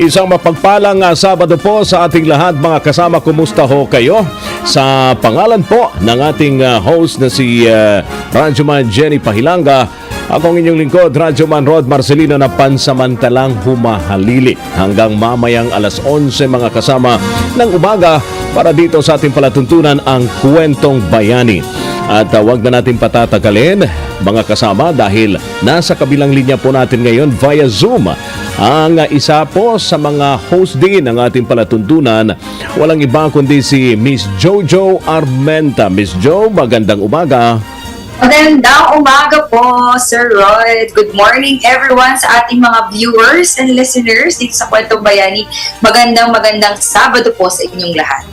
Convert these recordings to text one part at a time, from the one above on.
Isang mapagpalang Sabado po sa ating lahat mga kasama. Kumusta ho kayo? Sa pangalan po ng ating host na si Radyoman Jenny Pahilanga, akong inyong lingkod, Radyoman Rod Marcelino, na pansamantalang humahalili hanggang mamayang alas 11 mga kasama ng umaga para dito sa ating palatuntunan ang Kwentong Bayani. At wag na natin patatagalin mga kasama dahil nasa kabilang linya po natin ngayon via Zoom ang isa po sa mga host din ng ating palatuntunan. Walang iba kundi si Miss Jojo Armenta. Miss Jo, magandang umaga. Magandang umaga po, Sir Rod. Good morning everyone sa ating mga viewers and listeners dito sa Kwentong Bayani. Magandang Sabado po sa inyong lahat.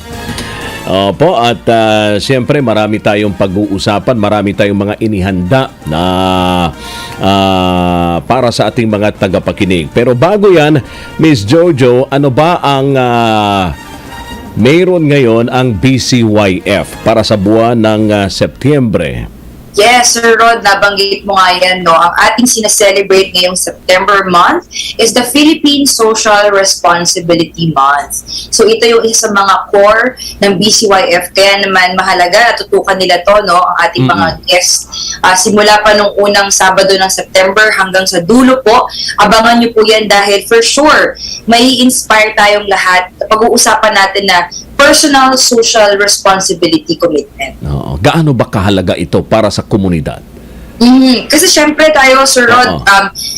Opo, at siyempre marami tayong pag-uusapan, marami tayong mga inihanda na para sa ating mga tagapakinig. Pero bago yan, Miss Jojo, ano ba ang mayroon ngayon ang BCYF para sa buwan ng Setyembre? Yes, Sir Rod, nabanggit mo nga yan, no? Ang ating sinaselebrate ngayong September month is the Philippine Social Responsibility Month. So ito yung isa sa mga core ng BCYF. Kaya naman mahalaga, tutukan nila to, no? Ang ating mga guests. Simula pa nung unang Sabado ng September hanggang sa dulo po. Abangan nyo po yan dahil for sure, may inspire tayong lahat. Pag-uusapan natin na personal social responsibility commitment. Gaano ba kahalaga ito para sa komunidad? Kasi syempre tayo, Sir Rod,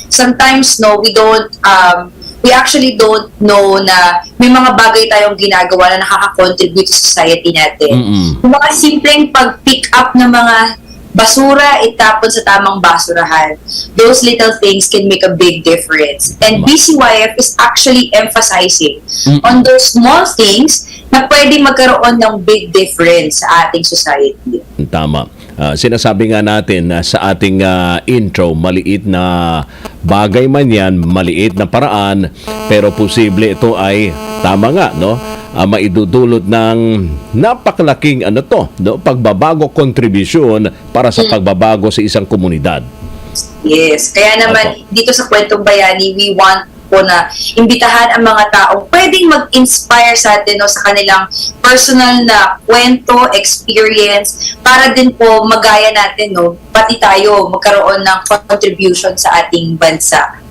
sometimes we actually don't know na may mga bagay tayong ginagawa na nakaka-contribute sa society natin. Yung mga simpleng pag-pick up ng mga basura, itapon sa tamang basurahan. Those little things can make a big difference. And BCYF is actually emphasizing on those small things na pwede magkaroon ng big difference sa ating society. Tama. Sinasabi nga natin na sa ating intro, maliit na bagay man yan, maliit na paraan, pero posible ito ay tama nga, no? Maidudulot ng napakalaking pagbabago, kontribusyon para sa pagbabago sa isang komunidad. Yes. Kaya naman dito sa Kwentong Bayani, we want po na imbitahan ang mga taong pwedeng mag-inspire sa atin, no, sa kanilang personal na kwento, experience, para din po magaya natin, no, pati tayo magkaroon ng contribution sa ating bansa.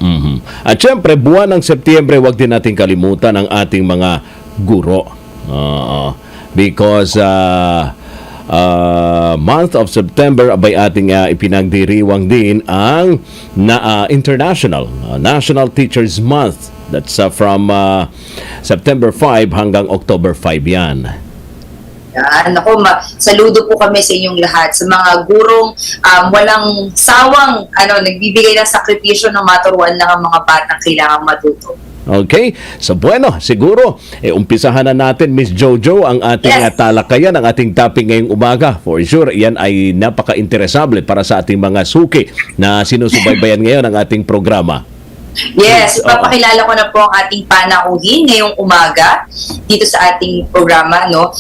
At syempre, buwan ng Setyembre, huwag din natin kalimutan ang ating mga guro. Because month of September abay ating ipinagdiriwang din ang International National Teachers Month. That's from September 5 hanggang October 5 yan. Ako, saludo po kami sa inyong lahat, sa mga gurong walang sawang nagbibigay ng sakripisyo ng maturuan lang ang mga batang kailangang matuto. Okay? So bueno, siguro, umpisahan na natin, Miss Jojo, ang ating talakayan, ang ating topic ngayong umaga. For sure, yan ay napaka-interesable para sa ating mga suki na sinusubaybayan ngayon ang ating programa. Yes, papakilala ko na po ang ating panauhin ngayong umaga dito sa ating programa, no.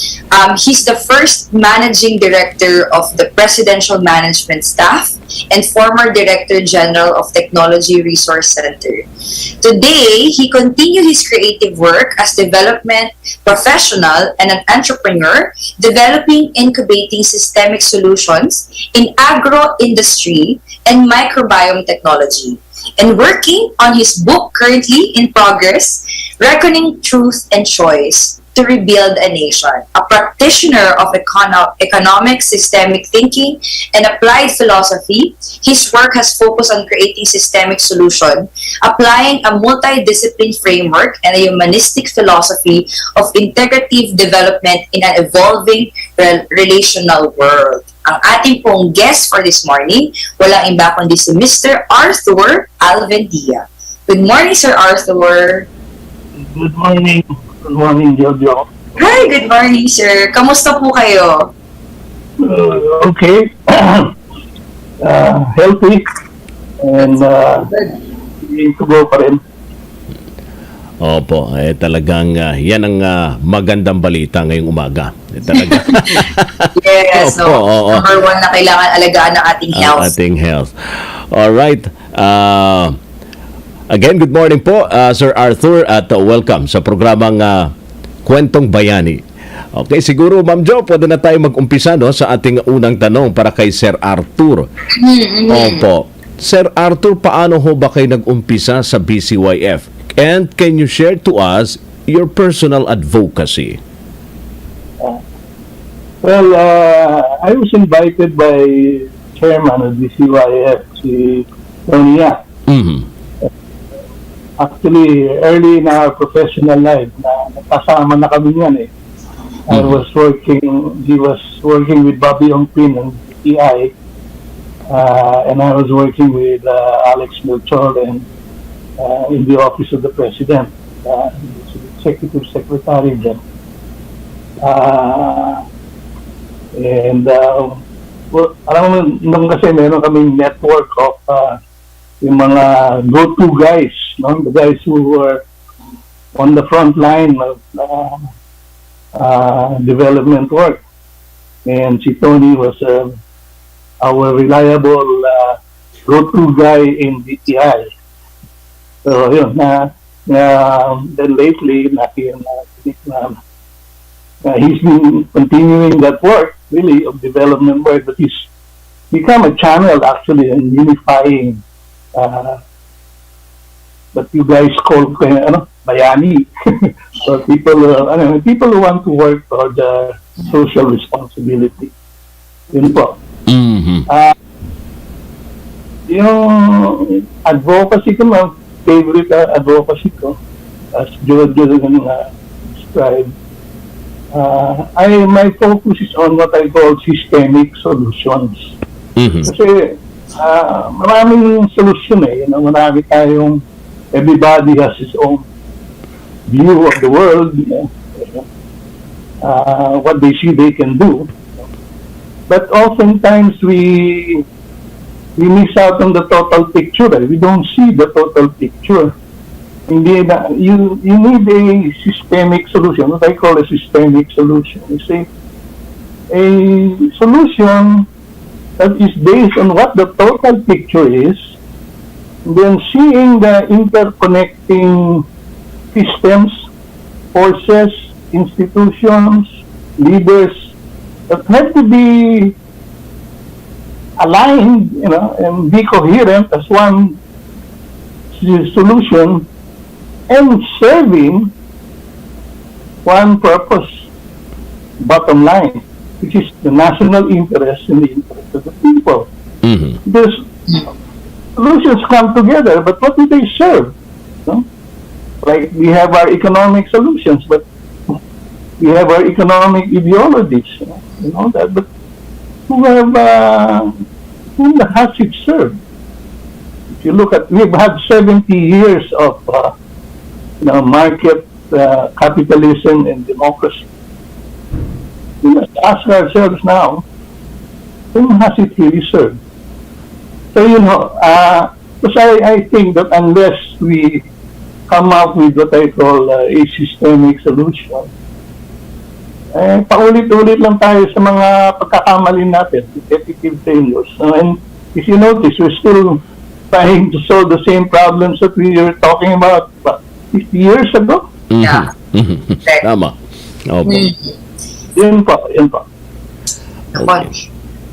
He's the first managing director of the Presidential Management Staff and former Director General of Technology Resource Center. Today, he continued his creative work as development professional and an entrepreneur, developing incubating systemic solutions in agro-industry and microbiome technology, and working on his book currently in progress, Reckoning Truth and Choice to Rebuild a Nation. A practitioner of economic systemic thinking and applied philosophy, his work has focused on creating systemic solution, applying a multidiscipline framework and a humanistic philosophy of integrative development in an evolving relational world. Ang ating pong guest for this morning, walang iba kundi si Mr. Arthur Alvendia. Good morning, Sir Arthur. Good morning. Good morning, Jojo. Hi, good morning, sir. Kamusta po kayo? Okay. Healthy. And willing to go pa rin. Opo, talagang yan ang magandang balita ngayong umaga. Talaga. Yes, so number one na kailangan alagaan ng ating health. Ating health. Alright. Again, good morning po, Sir Arthur, at welcome sa programang Kwentong Bayani. Okay, siguro Ma'am Jo, pwede na tayo mag-umpisa no, sa ating unang tanong para kay Sir Arthur. Opo. Sir Arthur, paano ho ba kayo nag-umpisa sa BCYF? And can you share to us your personal advocacy? Well, I was invited by chairman of BCYF, si Tony Yap. Mhm. Actually, early in our professional life, nakasama na kami niyan eh. He was working with Bobby Ongpin and DTI, and I was working with Alex Melchor and in the office of the president, executive secretary dyan. Well, alam mo, nung kasi meron kaming network of yung mga go-to guys, no? The guys who were on the front line of development work. And si Tony was our reliable go-to guy in DTI. So yun, then lately, he's been continuing that work, really, of development work, but he's become a channel actually in unifying what you guys call Bayani. So people who want to work for the social responsibility. Yun po. Mhm. Yung advocacy ko, favorite advocacy ko, as George described, my focus is on what I call systemic solutions. Mhm. Kasi maraming solusyon eh. Marami tayong, everybody has his own view of the world, what they see they can do. But oftentimes we miss out on the total picture. We don't see the total picture. You need a systemic solution. What I call a systemic solution is a solution that is based on what the total picture is, and then seeing the interconnecting systems, forces, institutions, leaders that have to be aligned, and be coherent as one solution and serving one purpose, bottom line, which is the national interest and the interest of the people. Mhm. Because solutions come together, but what do they serve? Like we have our economic solutions, but we have our economic ideologies. That. But whom has it served? If you look at, we've had 70 years of market capitalism and democracy. We must ask ourselves now, whom has it really served? So, because I think that unless we come up with what I call a systemic solution, paulit-ulit lang tayo sa mga pagkakamali natin, repetitive failures. And if you notice, we're still trying to solve the same problems that we were talking about 50 years ago. Mhm. Yeah. Mhm. Tama. Opo. Yun po. Okay.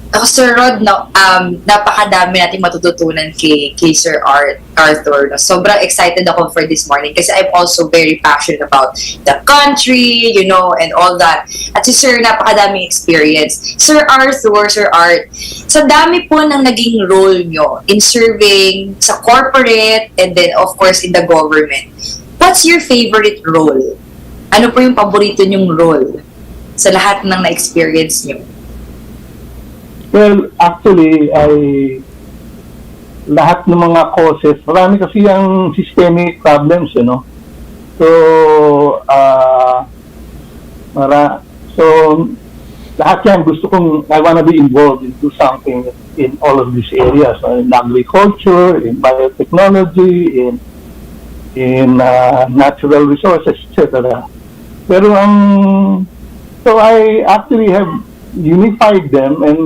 Ako, Sir Rod, napakadami natin matututunan kay Sir Arthur. Sobrang excited ako for this morning kasi I'm also very passionate about the country, and all that. At si Sir, napakadaming experience. Sir Arthur, Sir Art, sa dami po ng naging role nyo in serving sa corporate and then, of course, in the government, what's your favorite role? Ano po yung paborito nyong role sa lahat ng na-experience nyo? Well, actually, lahat ng mga causes, marami kasi ang systemic problems, So, lahat yan, I want to be involved into something in all of these areas, in agriculture, in biotechnology, in natural resources, etc. Pero so I actually have unified them and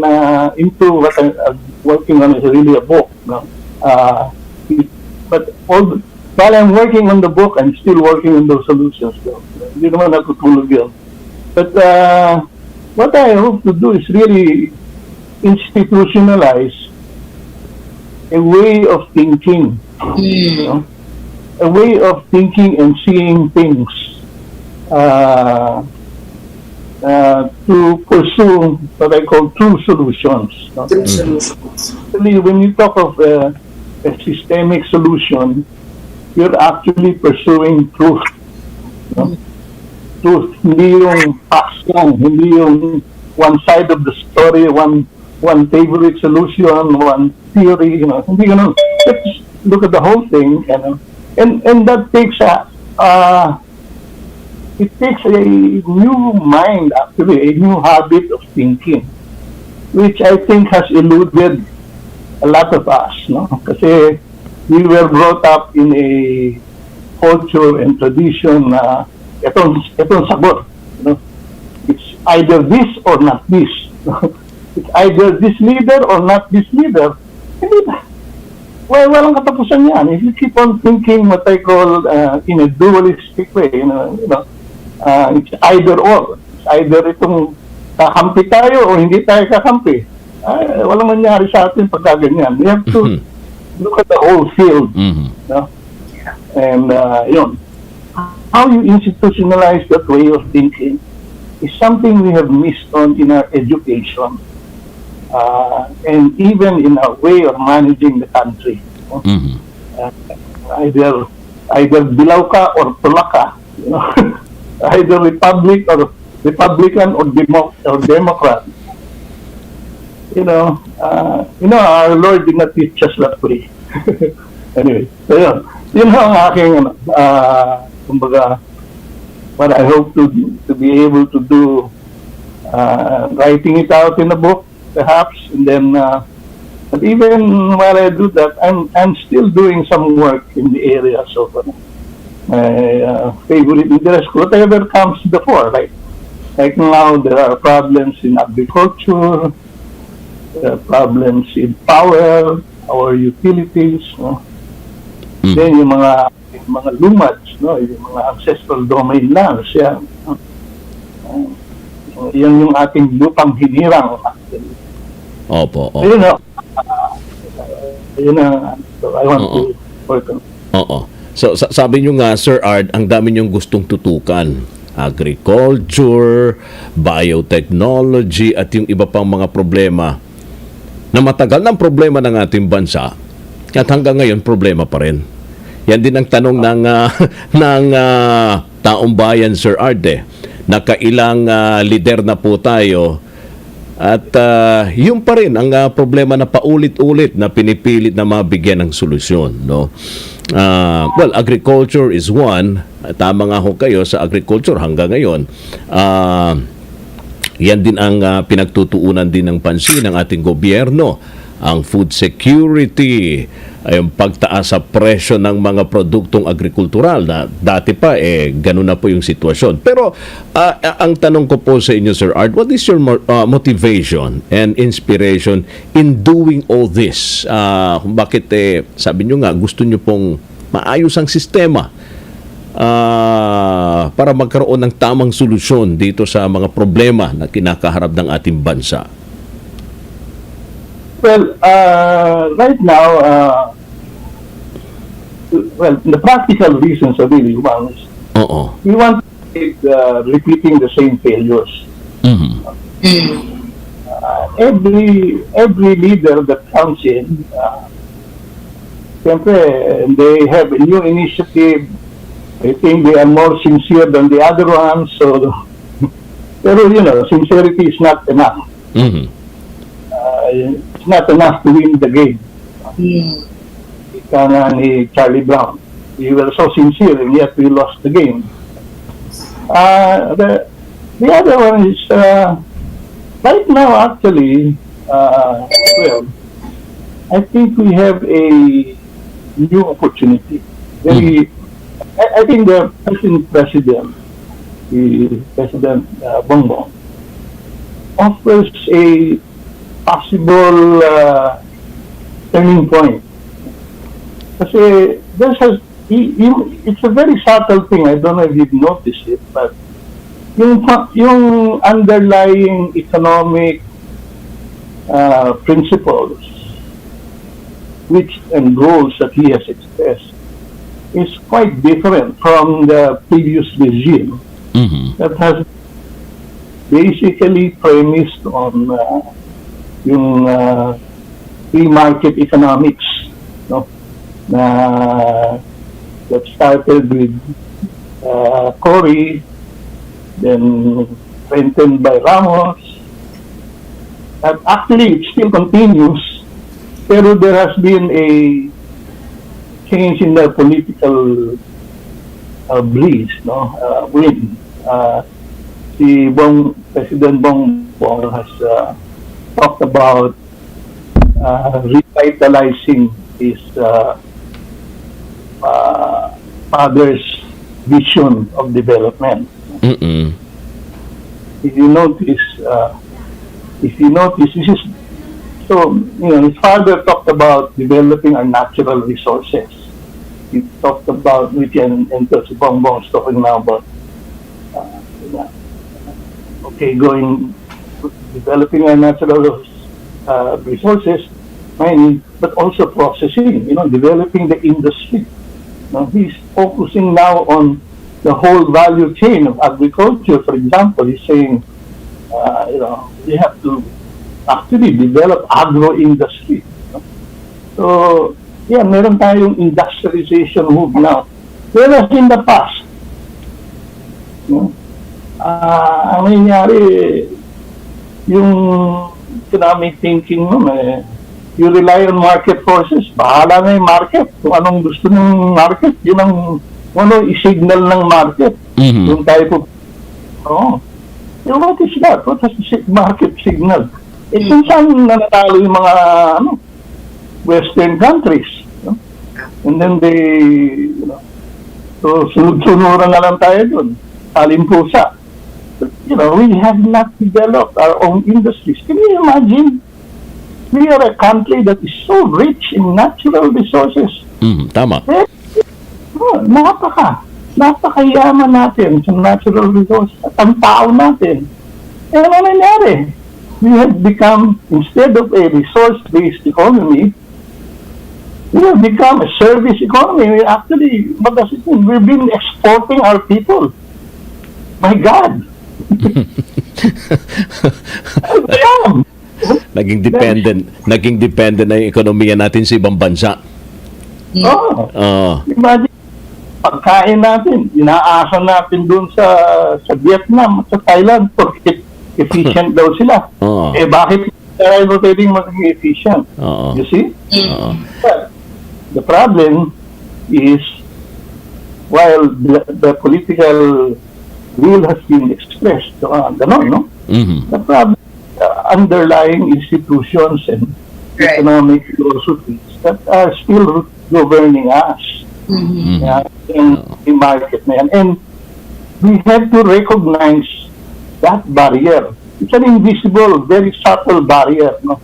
into what I'm working on is really a book. But while I'm working on the book, I'm still working on those solutions. So, hindi naman natutulog yun. But what I hope to do is really institutionalize a way of thinking, you know, a way of thinking and seeing things to pursue what I call true solutions. No? Actually, when you talk of a systemic solution, you're actually pursuing truth. No? Truth, hindi yung facts lang, hindi yung one side of the story, one favorite solution, one theory, you know, hindi ganun. Let's look at the whole thing, you know, and that takes it takes a new mind, actually, a new habit of thinking, which I think has eluded a lot of us, no? Kasi we were brought up in a culture and tradition na itong sagot, you know? It's either this or not this. It's either this leader or not this leader. Hindi ba? Well, walang katapusan yan. If you keep on thinking what I call in a dualistic way, you know, it's either or. It's either itong kakampi tayo o hindi tayo kakampi. Walang mangyari sa atin pagka ganyan. We have to look at the whole field. No? And yun. How you institutionalize that way of thinking is something we have missed on in our education. And even in our way of managing the country. Either bilaw ka or tulak ka. You know? Either Republican or Democrat. You know, our Lord did not teach us that way. Anyway, so yun ang aking, kumbaga, what I hope to be able to do, writing it out in a book, perhaps, and then, but even while I do that, I'm still doing some work in the areas of my favorite interest, whatever comes before. Like now, there are problems in agriculture, there are problems in power, our utilities. No? Then yung mga lumads, no? Yung mga ancestral domain lands, yan. Yan yung ating lupang hinirang. Opo. Yun na. So I want to work on. Oo. So sabi nyo nga, Sir Ard, ang dami nyong gustong tutukan. Agriculture, biotechnology, at yung iba pang mga problema na matagal ng problema ng ating bansa at hanggang ngayon problema pa rin. Yan din ang tanong ng taong bayan, Sir Ard, nakailang lider na po tayo at yun pa rin ang problema na paulit-ulit na pinipilit na mabigyan ng solusyon, no? Well, agriculture is one. Tama nga ho kayo sa agriculture hanggang ngayon. Yan din ang pinagtutuunan din ng pansin ng ating gobyerno, ang food security, yung pagtaas sa presyo ng mga produktong agrikultural na dati pa ganun na po yung sitwasyon. Pero ang tanong ko po sa inyo, Sir Art, what is your motivation and inspiration in doing all this? Bakit sabi nyo nga gusto nyo pong maayos ang sistema para magkaroon ng tamang solusyon dito sa mga problema na kinakaharap ng ating bansa? Well, right now, the practical reasons are really one is we want to keep repeating the same failures. Every leader that comes in, they have a new initiative. I think they are more sincere than the other ones. So, pero sincerity is not enough. It's not enough to win the game. Ika nga ni Charlie Brown. We were so sincere and yet we lost the game. The other one is right now actually, well, I think we have a new opportunity. I think the President Bongbong, offers a possible turning point. Kasi it's a very subtle thing. I don't know if you've noticed it, but yung underlying economic principles which and goals that he has expressed is quite different from the previous regime that has basically premised on yung free market economics, no? That started with Cory, then strengthened by Ramos. And actually, it still continues, pero there has been a change in the political breeze, no? Wind. Si President Bongbong has talked about revitalizing his father's vision of development. Mm-mm. If you notice, this is so. His father talked about developing our natural resources. He talked about and si Bongbong is talking now about developing our natural resources, mining, but also processing. Developing the industry. He's focusing now on the whole value chain of agriculture. For example, he's saying, we have to actually develop agro-industry. So, meron tayong industrialization move now. Whereas in the past, ang nangyari, yung economic thinking mo, you rely on market forces. Bahala na yung market. Kung anong gusto ng market, yun ang i-signal ng market. Yung tayo po. What is that? What is the market signal? Kung saan nanatalo yung mga Western countries. And then so sunod-sunuran na lang tayo dun. Talimpusa. But, we have not developed our own industries. Can you imagine? We are a country that is so rich in natural resources. Tama. Napakayaman natin sa natural resources at ang tao natin. Ano nangyari? We have become, instead of a resource-based economy, we have become a service economy. What does it mean? We've been exporting our people. My God! Naging dependent na yung ekonomiya natin sa ibang bansa. Imagine, pagkain natin, inaasa natin doon sa Vietnam at sa Thailand porque efficient daw sila. Bakit tayo pwedeng maging efficient? You see? The problem is, while the political will has been expressed, ganon, no? The problem, underlying institutions and economic philosophies that are still governing us in the market na yan. And we have to recognize that barrier. It's an invisible, very subtle barrier, no?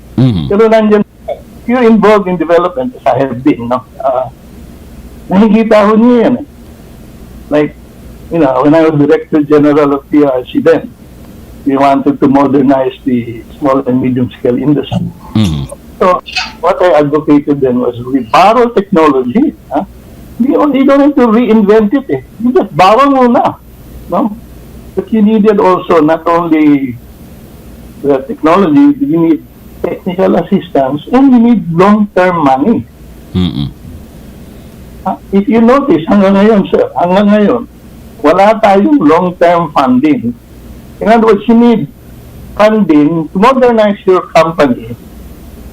Pero nandiyan, if you're involved in development, as I have been, no? Nakikita ko niyo yan. Like, when I was Director General of PRC then, we wanted to modernize the small and medium-scale industry. So, what I advocated then was we borrow technology. You don't have to reinvent it. You just borrow muna. No? But you needed also not only the technology, you need technical assistance, and you need long-term money. If you notice, hanggang ngayon, wala tayong long-term funding. In other words, you need funding to modernize your company.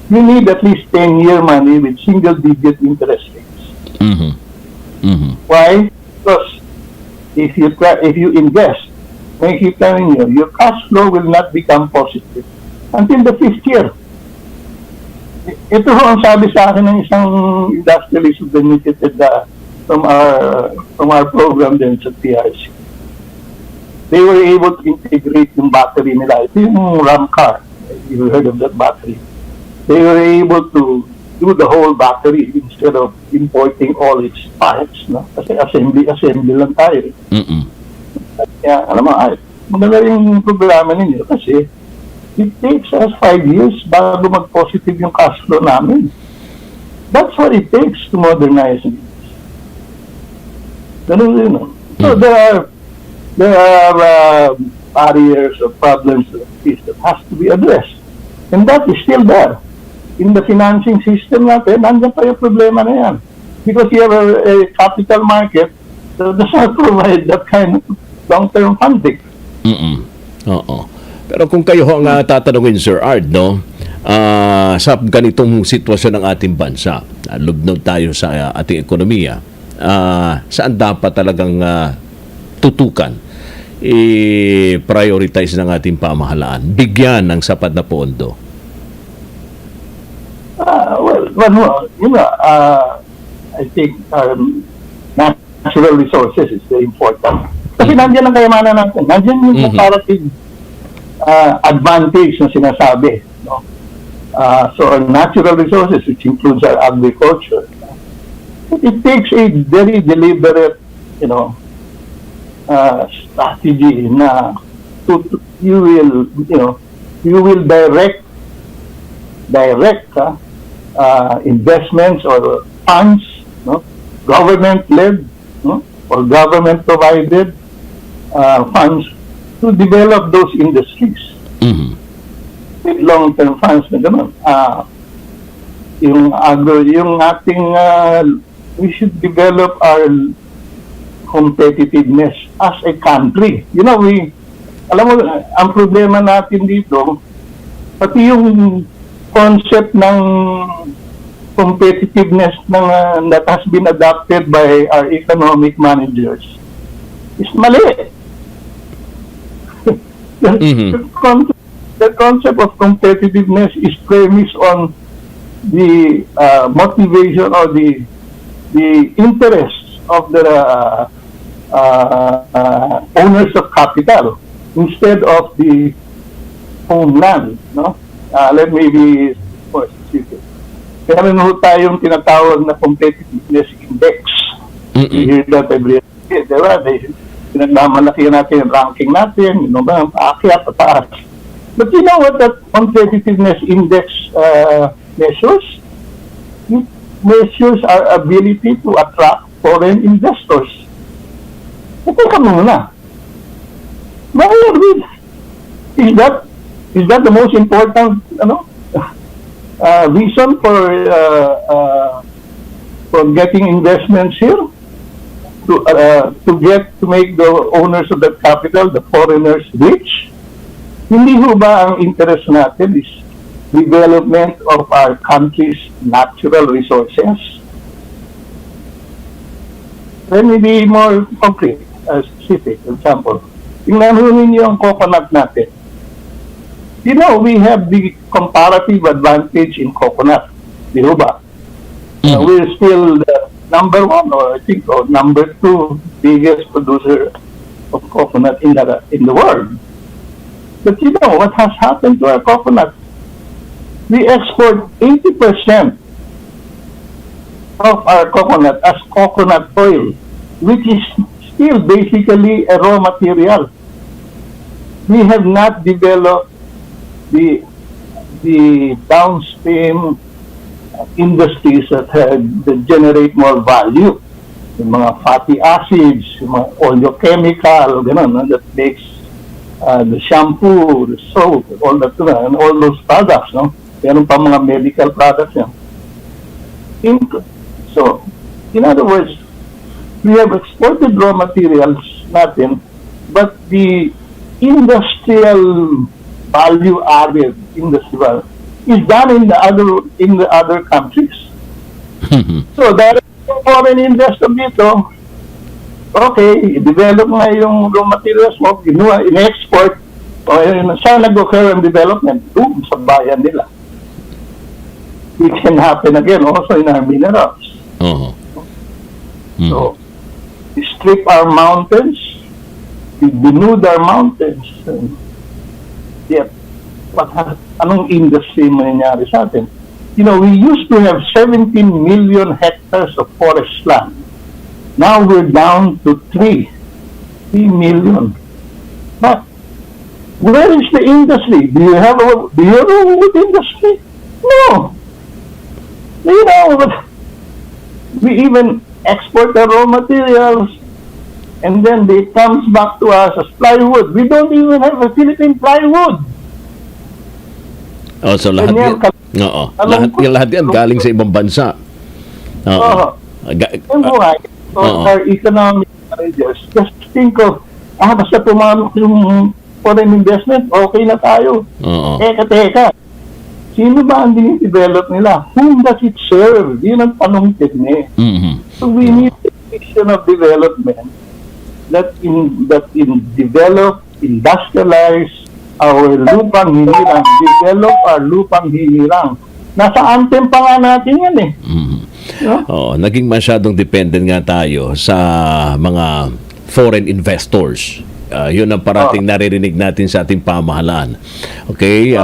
You need at least 10-year money with single-digit interest rates. Why? Because if you invest, I keep telling you, your cash flow will not become positive until the 5th year. Ito ang sabi sa akin ng isang industrialist who benefited from our program din sa PRC. They were able to integrate yung battery nila. Ito yung RAM car. You heard of that battery. They were able to do the whole battery instead of importing all its parts, no? Kasi assembly lang tayo. Kaya, alam mo, maganda yung programa ninyo kasi it takes us 5 years bago mag-positive yung cash flow namin. That's what it takes to modernize it. Ganun yun, no? So there are barriers or problems that has to be addressed. And that is still there. In the financing system natin, nandiyan pa yung problema na yan. Because you have a capital market that does not provide that kind of long-term funding. Oo. Pero kung kayo ang tatanungin, Sir Ard, no, sa ganitong sitwasyon ng ating bansa, lubnog tayo sa ating ekonomiya, saan dapat talagang tutukan, i-prioritize ng ating pamahalaan, bigyan ng sapat na pondo? I think natural resources is very important. Kasi nandiyan ang kayamanan natin. Nandiyan yung comparative advantage na sinasabi. No? So our natural resources, which includes our agriculture, it takes a very deliberate, strategy na you will direct investments or funds, no, government-led, no, or government-provided funds to develop those industries. With long-term funds na gano'n. We should develop our competitiveness as a country. Alam mo, ang problema natin dito, pati yung concept ng competitiveness that has been adopted by our economic managers is mali. The concept of competitiveness is premised on the motivation or the interests of the owners of capital instead of the homeland. No? Let me be more specific. Meron ho tayong tinatawag na competitiveness index. You hear that every day, diba? Pinagmamalaki natin yung ranking natin, paakyat, pataas. But you know what that competitiveness index measures? It measures our ability to attract foreign investors. Teka muna. Is that the most important reason for getting investments here? To make the owners of that capital, the foreigners, rich? Hindi ho ba ang interest natin is development of our country's natural resources? Let me be more concrete, specific. For example, tingnan ho ninyo ang coconut natin. We have the comparative advantage in coconut. Di ho ba? We're still the number one, or I think, number two biggest producer of coconut in the world. But what has happened to our coconut? We export 80% of our coconut as coconut oil, which is still basically a raw material. We have not developed the downstream industries that generate more value. Yung mga fatty acids, yung mga oleochemical, that makes the shampoo, the soap, all that, and all those products, no? Meron pa mga medical products yan. So, in other words, we have exported raw materials natin, but the industrial value added is done in the other countries. So, dahil foreign investor dito, okay, develop nga yung raw materials mo, in-export, saan nag-occur ang development? Doon, sa bayan nila. It can happen again also in our minerals. So, we strip our mountains, we denude our mountains, yet, anong industry mangyayari sa atin? we used to have 17 million hectares of forest land. Now we're down to 3 million. But where is the industry? Do you have a wood industry? No. We even export the raw materials, and then it comes back to us as plywood. We don't even have a Philippine plywood. Oh, so lahat yan, oo, lahat yan galing sa ibang bansa. Oo. Yung buhay, our economic managers, just think of, basta tumamok yung foreign investment, okay na tayo. Oo. Teka. Sino ba ang dinidevelop nila? Whom does it serve? Yun ang tanong din eh. So we need a vision of development that develop, industrialize our lupang hinirang, develop our lupang hinirang. Nasa anthem pa nga natin yan eh. Naging masyadong dependent nga tayo sa mga foreign investors. Yun ang parating naririnig natin sa ating pamahalaan. Okay?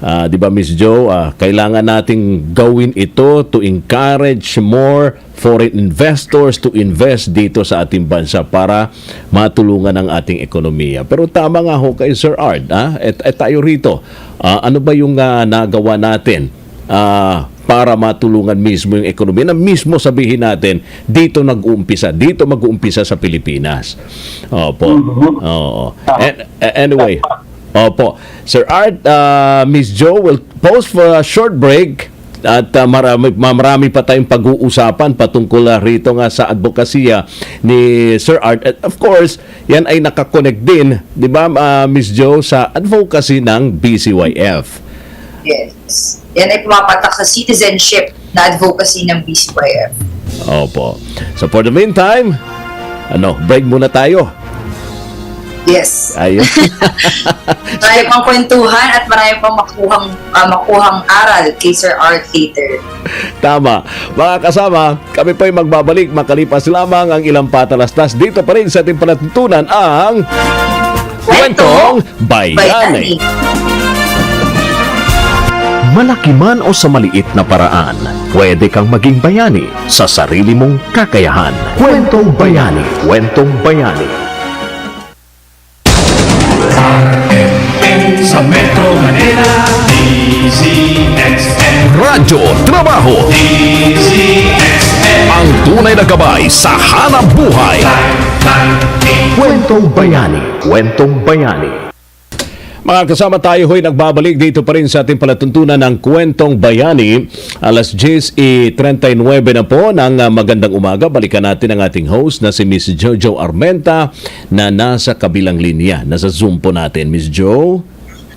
Di ba, Miss Jo, kailangan nating gawin ito to encourage more foreign investors to invest dito sa ating bansa para matulungan ang ating ekonomiya. Pero tama nga ho kay Sir Art, tayo rito. Ano ba yung nagawa natin para matulungan mismo yung ekonomiya na mismo sabihin natin dito mag-uumpisa sa Pilipinas. Opo. Anyway, opo. Sir Art, Miss Jo will pause for a short break at marami pa tayong pag-uusapan patungkol rito nga sa advokasya ni Sir Art. At of course, yan ay nakakonect din, di ba, Miss Jo, sa advocacy ng BCYF. Yes. Yan ay pumapatak sa citizenship na advocacy ng BCYF. Opo. So for the meantime, break muna tayo. Yes. Ayun. Marami pang kwentuhan at marami pang makuhang aral kay Sir Art later. Tama. Mga kasama, kami po'y magbabalik makalipas lamang ang ilang patalastas. Dito pa rin sa ating palatuntunan ang Kwentong Bayani. Malaki man o sa maliit na paraan, pwede kang maging bayani sa sarili mong kakayahan. Kwentong Bayani. Kwentong Bayani. Sa Metro Manila, DZXM. Radyo Trabaho. DZXM. Ang tunay na gabay sa hanap buhay. Kwentong Bayani. Kwentong Bayani. Mga kasama, tayo ho'y nagbabalik dito pa rin sa ating palatuntunan ng Kwentong Bayani. Alas 10:39 na po ng magandang umaga. Balikan natin ang ating host na si Miss Jojo Armenta na nasa kabilang linya. Nasa Zoom po natin, Miss Jo.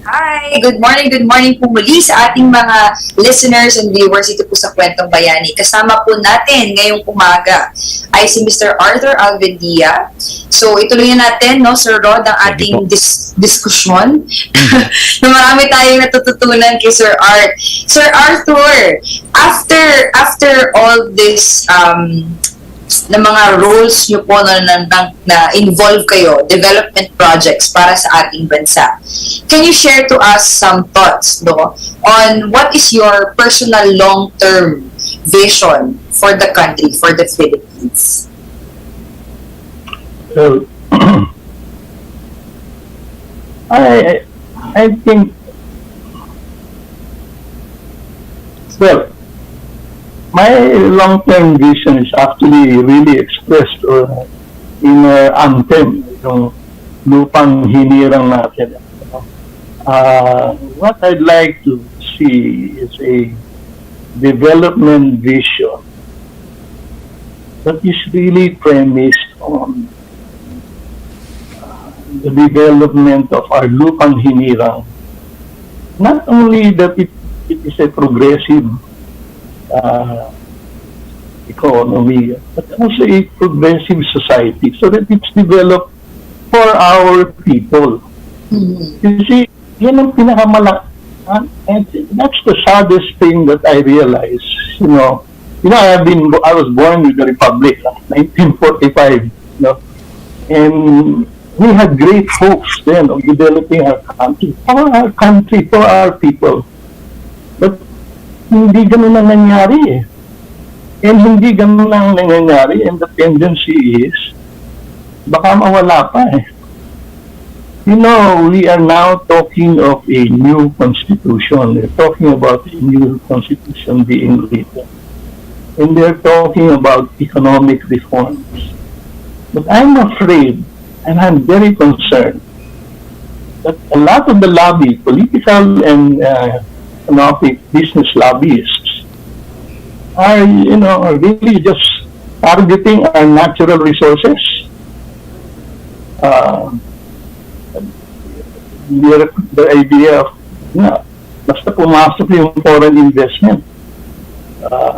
Hi! Good morning po muli sa ating mga listeners and viewers dito po sa Kwentong Bayani. Kasama po natin ngayong umaga ay si Mr. Arthur Alvedia. So ituloy na natin, Sir Rod, ang ating diskusyon. Na marami tayong natututunan kay Sir Art. Sir Arthur, after all this na mga roles nyo po na involve kayo, development projects para sa ating bansa. Can you share to us some thoughts on what is your personal long-term vision for the country, for the Philippines? So, I think, my long-term vision is actually really expressed in our anthem, yung lupang hinirang natin. What I'd like to see is a development vision that is really premised on the development of our lupang hinirang. Not only that it is a progressive economy, but also a progressive society, so that it's developed for our people. You see, yun ang and that's the saddest thing that I realize. I was born with the Republic, 1945. And we had great hopes then of developing our country, for our people. But hindi ganun ang nangyari eh. And hindi ganun ang nangyayari, and the tendency is, baka mawala pa eh. You know, we are now talking of a new constitution. We're talking about a new constitution being written. And they're talking about economic reforms. But I'm afraid, and I'm very concerned, that a lot of the lobby, political and economic business lobbyists, are, are really just targeting our natural resources. The idea of, basta pumasok yung foreign investment,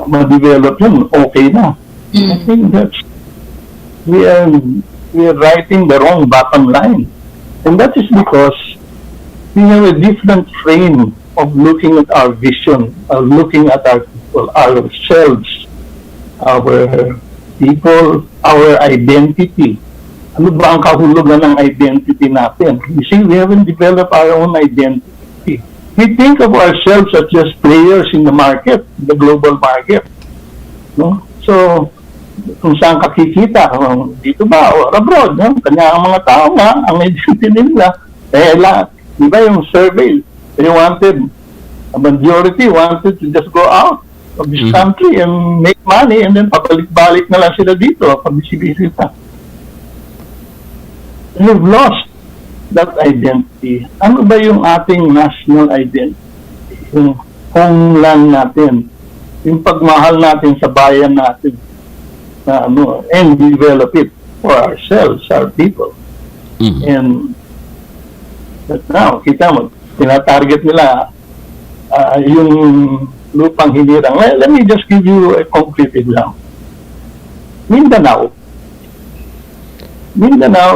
ma-develop yun, okay na. I think we are writing the wrong bottom line. And that is because we have a different frame of looking at our vision, of looking at our people, ourselves, our people, our identity. Ano ba ang kahulugan ng identity natin? You see, we haven't developed our own identity. We think of ourselves as just players in the market, the global market. No? So, kung saan kakikita, dito ba or abroad, no? Kanya ang mga tao nga, ang identity nila, di ba yung survey, they wanted, a majority wanted to just go out of this country and make money and then papalik-balik na lang sila dito pag bisibisita. We've lost that identity. Ano ba yung ating national identity? Yung homeland natin, yung pagmahal natin sa bayan natin, and develop it for ourselves, our people. And but now, kita mo, tinatarget nila yung lupang hinirang. Let me just give you a concrete example. Mindanao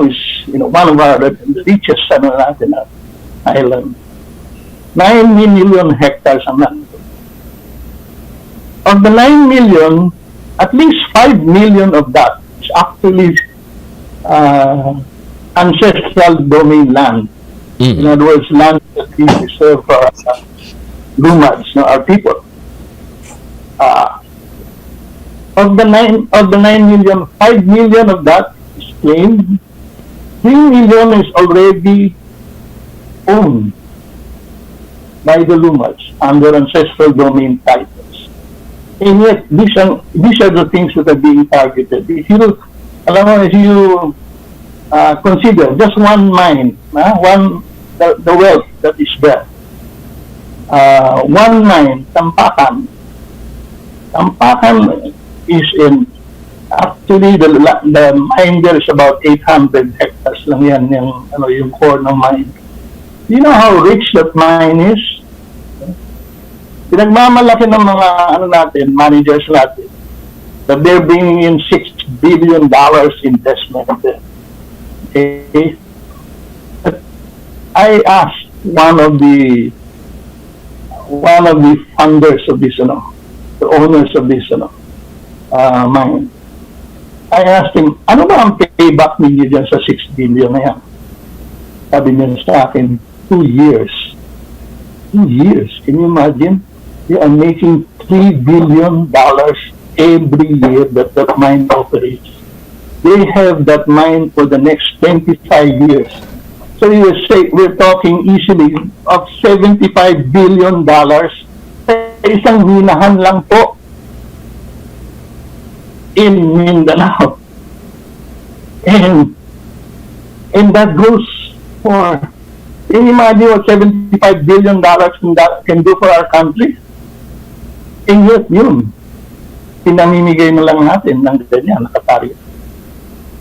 is, one of our richest island. 9 million hectares ang land. Of the 9 million, at least 5 million of that is actually ancestral domain land. In other words, land that we reserve for Lumads, our people. Of the 9 million, 5 million of that is claimed. 3 million is already owned by the Lumads under ancestral domain titles. And yet, these are the things that are being targeted. If you consider just one mine, the wealth that is there. One mine, Tampakan. Tampakan is in, actually the mine there is about 800 hectares lang yan, yung core ng mine. You know how rich that mine is? Pinagmamalaki ng mga managers natin, that they're bringing in $6 billion investment there. Okay? But I asked one of the funders of this, the owners of this mine. I asked him, ano ba ang payback ninyo dyan sa 6 billion na yan? Sabi niya sa akin, 2 years. 2 years. Can you imagine? They are making $3 billion every year that mine operates. They have that mine for the next 25 years. So we're talking easily of $75 billion sa isang minahan lang po in Mindanao. And that goes for, can you imagine what $75 billion can do for our country? And yet yun, pinamimigay na lang natin ng ganyan, nakatarget.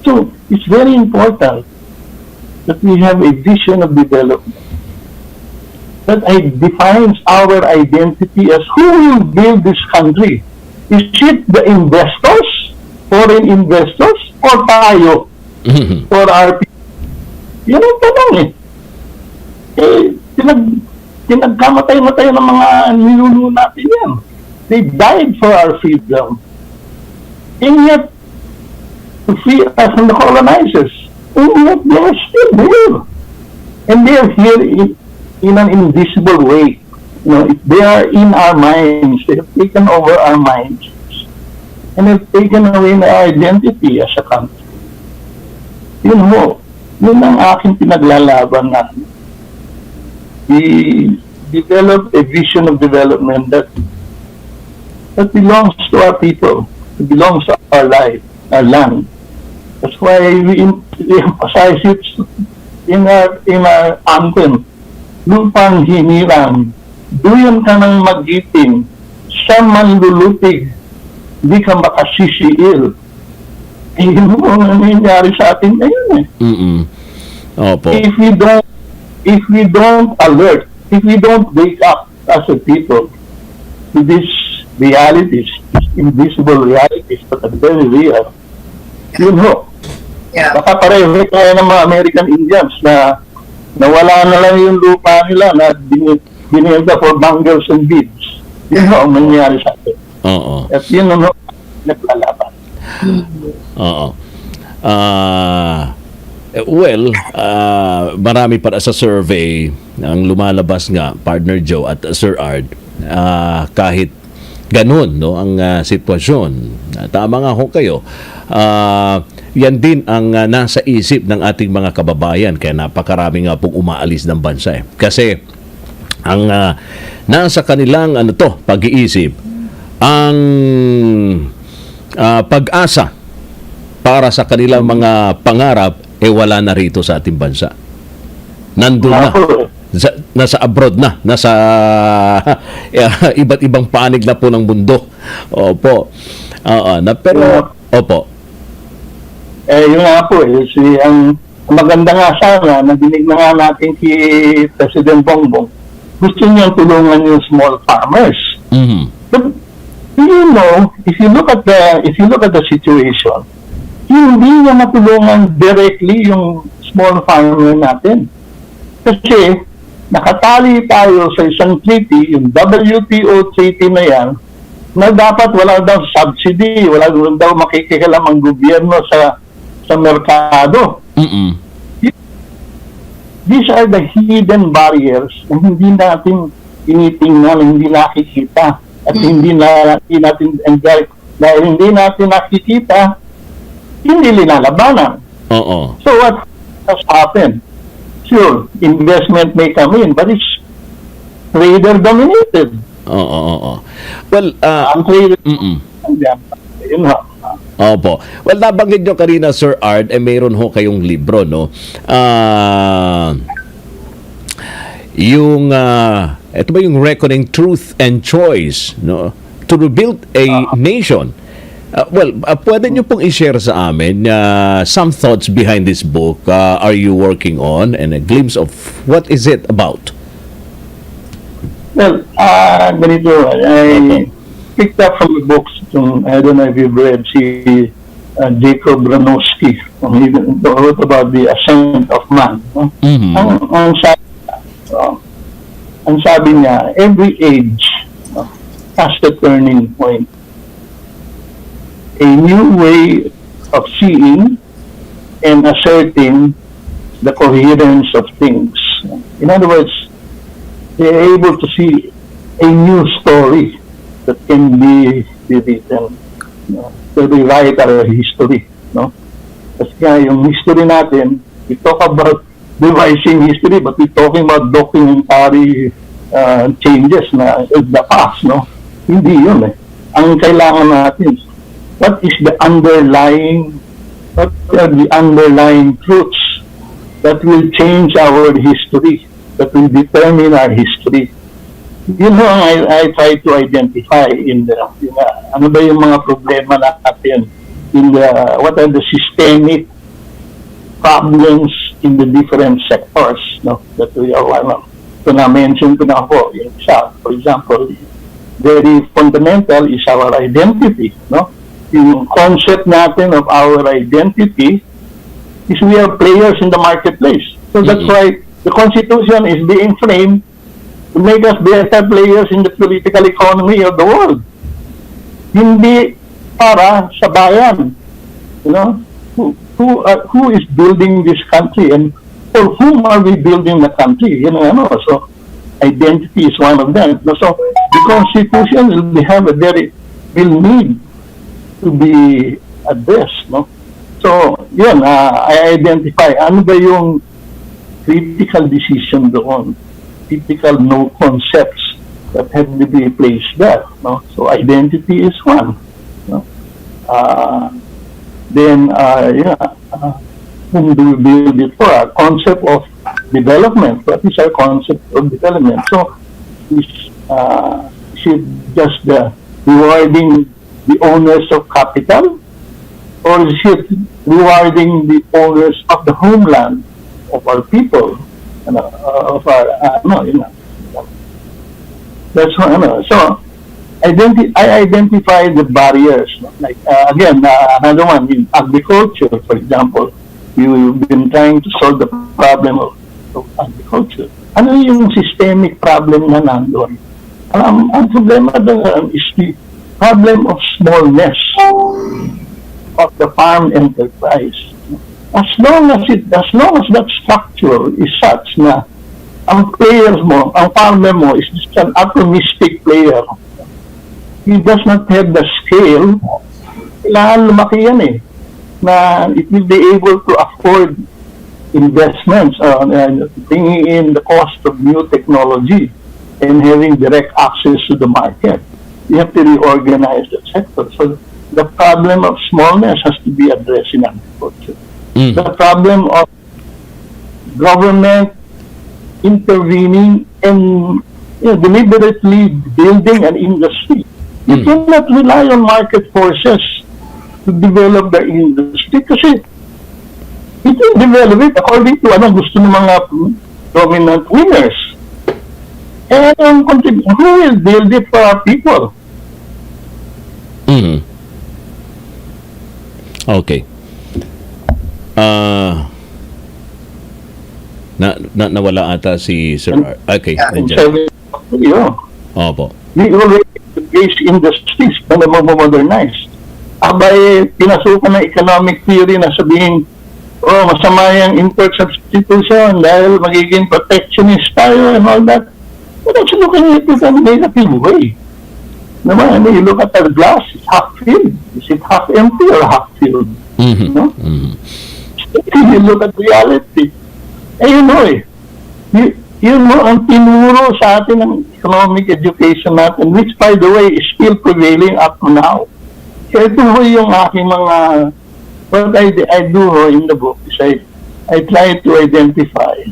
So, it's very important that we have a vision of development that defines our identity as who will build this country. Is it the investors, foreign investors, or tayo, for our people? Yan ang tanong pinagkamatay-matay ng mga ninuno natin yan. They died for our freedom. And yet, to free us from the colonizers, and yet they are still here. And they are here in an invisible way. if they are in our minds, they have taken over our minds and have taken away our identity as a country. Yun ang aking pinaglalaban natin. We develop a vision of development that belongs to our people, it belongs to our life, our land. That's why we emphasize it in our anthem. Lupang hinirang, duyan ka ng magiting, sa manlulutig, di ka makasisiil. Yun ang nangyayari sa atin ngayon eh. Opo. If we don't alert, if we don't wake up as a people to these realities, these invisible realities that are very real, baka pareho tayo ng mga American Indians na nawala na lang yung lupa nila na binilda for bangles and beads. Yun ang nangyayari sa atin. Oo. At yun ang naglalaban. Oo. Marami para sa survey ang lumalabas nga, Partner Joe at Sir Ard, kahit ganun ang sitwasyon. Tama nga ho kayo. Yan din ang nasa isip ng ating mga kababayan, kaya napakarami nga pong umaalis ng bansa eh. Kasi ang nasa kanilang pag-iisip, ang pag-asa para sa kanilang mga pangarap wala na rito sa ating bansa. Nandun na. Nasa abroad na. Nasa iba't ibang panig na po ng mundo. Opo. Opo. Yun nga po ang maganda nga sana, nadinig na nga natin si President Bongbong, gusto niyang tulungan yung small farmers. Mm-hmm. But, if you look at the situation, hindi niya matulungan directly yung small farmer natin. Kasi nakatali tayo sa isang treaty, yung WTO treaty na yan, na dapat wala daw subsidy, wala daw makikialam ang gobyerno sa merkado. Mm-mm. These are the hidden barriers na hindi natin tinitingnan, hindi nakikita. At hindi natin dahil hindi natin nakikita, hindi linalabanan. Oo. So what has happened? Sure, investment may come in, but it's trader dominated. Oo. Well, Ang trader, yun ha. Opo. Well, nabanggit nyo kanina, Sir Art, mayroon ho kayong libro, no? Ito ba yung Reckoning Truth and Choice, no? To rebuild a nation. Pwede nyo pong i-share sa amin some thoughts behind this book are you working on and a glimpse of what is it about? Well, ganito, I picked up from the books, I don't know if you've read si Jacob Ranowski, he wrote about the ascent of man. No? Mm-hmm. Ang sabi niya, every age has a turning point. A new way of seeing and asserting the coherence of things. In other words, they're able to see a new story that can be written, to rewrite our history. No? Kasi nga yung history natin, we talk about revising history, but we're talking about documentary changes na the past. No? Hindi yun eh. Ang kailangan natin, what are the underlying truths that will change our history, that will determine our history. I try to identify ano ba yung mga problema natin what are the systemic problems in the different sectors, no, that we are so na-mention ko na po yung isa, for example, very fundamental is our identity, no? Yung concept natin of our identity is we are players in the marketplace. So that's why the Constitution is being framed to make us better players in the political economy of the world. Hindi para sa bayan. Who is building this country and for whom are we building the country? So identity is one of them. No, so the Constitution will need to be addressed. No? So, yun, I identify ano ba yung critical decision doon, critical no concepts that have to be placed there. No? So, identity is one. No? Then, whom do we build it for? A concept of development. What is our concept of development? So, is it just rewarding the owners of capital, or is it rewarding the owners of the homeland, of our people, of our, That's what, so, I identify the barriers. Like, again, another one, in agriculture, for example, we've been trying to solve the problem of agriculture. Ano yung systemic problem na nandun? Ang problema doon is the problem of smallness of the farm enterprise. As long as that structure is such na ang players mo, ang farmer mo is just an atomistic player. He does not have the scale. Kailangan lumaki yan eh. Na it will be able to afford investments and bringing in the cost of new technology and having direct access to the market. You have to reorganize the sector. So the problem of smallness has to be addressed in agriculture. The problem of government intervening and deliberately building an industry. You cannot rely on market forces to develop the industry kasi it will develop it according to anong gusto ng mga dominant winners. And who will build it for our people? Okay. Nawala ata si Sir Okay, nandiyan. Opo. We already base industries na mag-modernize. Abay, pinasukan ng economic theory na sabihin, masama yung import substitution dahil magiging protectionist tayo and all that. But actually, looking at it in a negative way. Naman, you look at our glass, it's half filled. Is it half empty or half filled? No? You look at reality. Ang tinuro sa atin ng economic education natin, which by the way is still prevailing up to now. Kaya ito yung aking mga, what I do in the book is I try to identify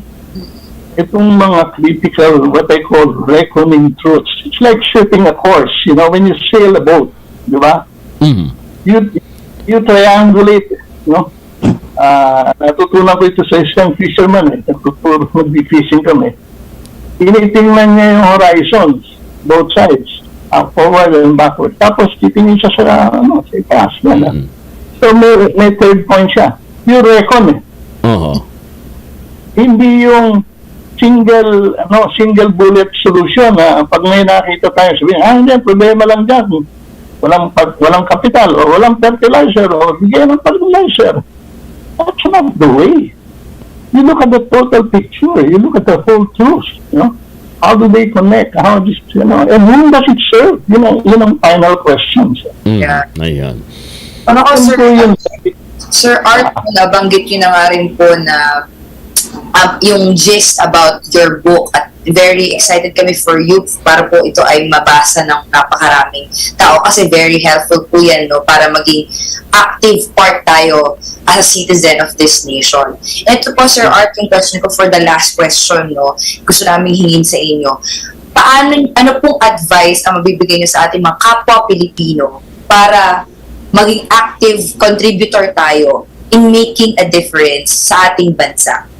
itong mga critical, what I call reckoning truths. It's like shipping a course, when you sail a boat, di ba? You triangulate, natutunan ko ito sa isang fisherman, natuturo mag-fishing kami. Tinitingnan niya yung horizons, both sides, forward and backward. Tapos titingin siya sa itaas na. So may third point siya. You reckon Hindi yung single bullet solution na pag may nakita tayo sabihin, hindi, problema lang dyan. Walang kapital o walang fertilizer o bigyan ng fertilizer. That's not the way. You look at the total picture. You look at the whole truth. How do they connect? How does and whom does it serve? Yun ang final questions. Yeah. Ayan. Sir Art, nabanggit yun na nga rin po na yung gist about your book at very excited kami for you para po ito ay mabasa ng napakaraming tao kasi very helpful po yan para maging active part tayo as a citizen of this nation. Ito po Sir Art, yung question ko for the last question, gusto namin hingin sa inyo. Ano pong advice ang mabibigay nyo sa ating mga kapwa Pilipino para maging active contributor tayo in making a difference sa ating bansa?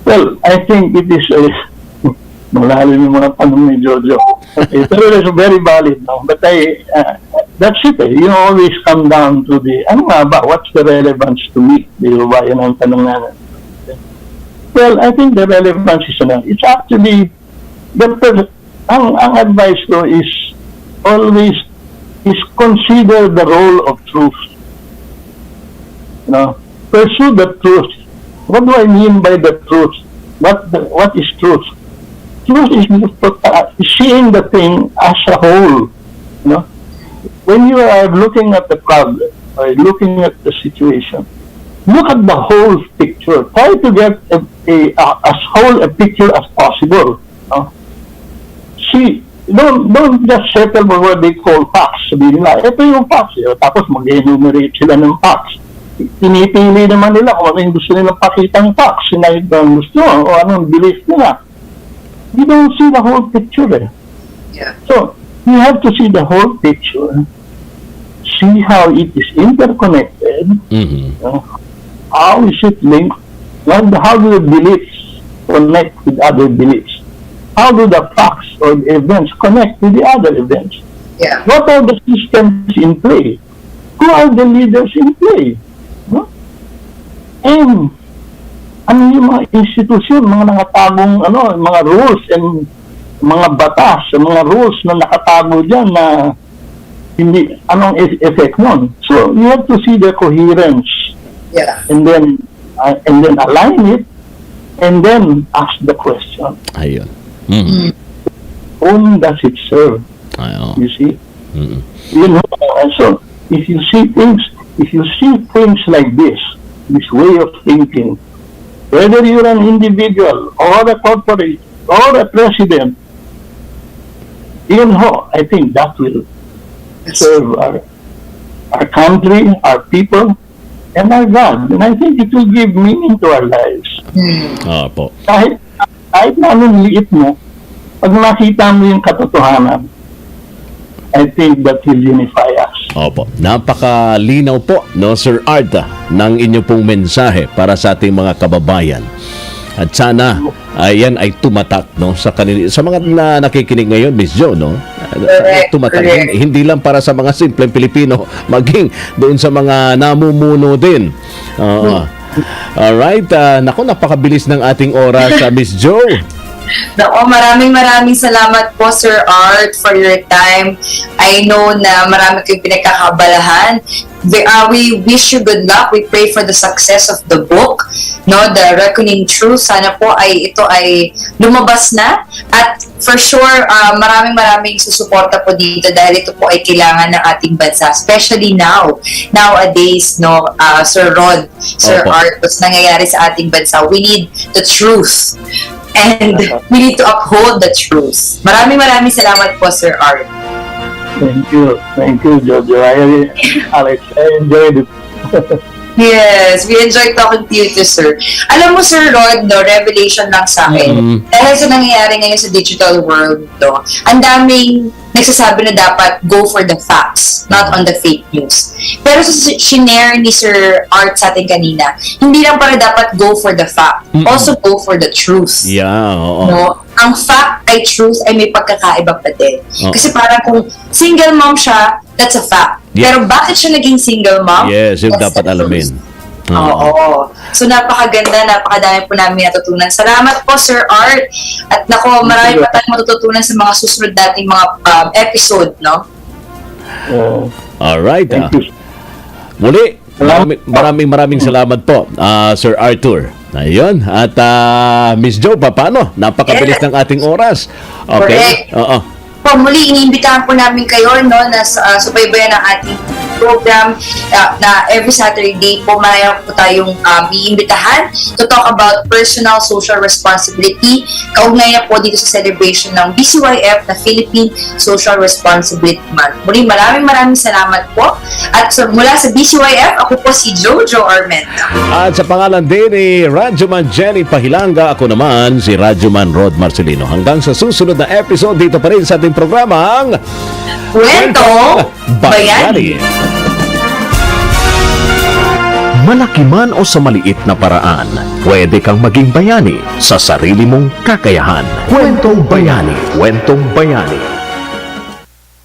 Well, I think it is malalim yung mga tanong ni Jojo. Okay, pero it's very valid now. But that's it. You always come down to what's the relevance to me? Yan ang tanong natin. Well, I think the relevance is it's actually, ang advice ko is always consider the role of truth. Pursue the truth. What do I mean by the truth? what is truth? Truth is seeing the thing as a whole. You know, when you are looking at the problem or looking at the situation, look at the whole picture. Try to get as whole a picture as possible. See, don't just settle for what they call facts. Sabihin nila, ito yung facts. Tapos mag-enumerate sila ng facts. Pinipili naman nila kung ano yung gusto nilang pakitang facts. Sinayin ba ang gusto o anong belief nila. You don't see the whole picture. Yeah. So, you have to see the whole picture. See how it is interconnected. Mhm. How is it linked? How do the beliefs connect with other beliefs? How do the facts or the events connect with the other events? Yeah. What are the systems in play? Who are the leaders in play? No? And ano yung mga institusyon, mga nakatagong mga rules and mga batas, mga rules na nakatago dyan na hindi, anong effect nun? So, you have to see the coherence. Yeah. And then align it, and then ask the question: Ayun. Mhm. whom does it serve? Ayun. You see, Mhm. you know. And so, if you see things like this way of thinking, whether you're an individual or a corporate or a president, I think that will serve our country, our people, and our God. And I think it will give meaning to our lives. Opo. Kahit na anong liit mo, pag nakita mo yung katotohanan, I think that will unify us. Opo. Napakalinaw po, no, Sir Art, ng inyo pong mensahe para sa ating mga kababayan. At sana ayan ay tumatak, no, sa mga nakikinig ngayon, Miss Jo, no. Tumatak hindi lang para sa mga simpleng Pilipino, maging doon sa mga namumuno din. Alright, naku, napakabilis ng ating oras, Miss Jo. Nako, maraming salamat po, Sir Art, for your time. I know na marami kayong pinagkakabalahan. We wish you good luck. We pray for the success of the book, no, The Reckoning Truth. Sana po ito ay lumabas na. At for sure, maraming susuporta po dito dahil ito po ay kailangan ng ating bansa. Especially nowadays, no, Sir Rod, Sir Art, what's nangyayari sa ating bansa. We need the truth. And we need to uphold the truth. Maraming salamat po, Sir Art. Thank you, Jojo. Alex, I enjoyed it. Yes, we enjoy talking to you too, sir. Alam mo, Sir Rod, no, revelation lang sa akin. Dahil sa nangyayari ngayon sa digital world, no, ang daming nagsasabi na dapat go for the facts, not on the fake news. Pero sa shinare ni Sir Art sa atin kanina, hindi lang para dapat go for the fact, also go for the truth. Yeah, oo. No? Ang fact ay truth ay may pagkakaiba pa din. Kasi parang kung single mom siya, that's a fact. Yeah. Pero bakit siya naging single mom? Yes, yung dapat alamin. Oo. So napakaganda, napakadami po namin natutunan. Salamat po, Sir Art. At nako, marami pa tayong matututunan sa mga susunod nating mga episode, no? Alright. Muli, maraming salamat po, Sir Arthur. Ayun. At Miss Jo, paano? Napakabilis ng ating oras. Okay? Oo. Po, muli, iniimbitahan po namin kayo, no, na subaybayan ng ating program na every Saturday po mayroon po tayong iimbitahan to talk about personal social responsibility. Kaugnay na po dito sa celebration ng BCYF na Philippine Social Responsibility Month. Muli, maraming salamat po. At mula sa BCYF, ako po si Jojo Armenta. At sa pangalan din ni Radyoman Jenny Pahilanga, ako naman si Radyoman Rod Marcelino. Hanggang sa susunod na episode dito pa rin sa ating programang Kwentong Bayani. Malaki man o sa maliit na paraan, pwede kang maging bayani sa sarili mong kakayahan. Kwentong Bayani. Kwentong Bayani.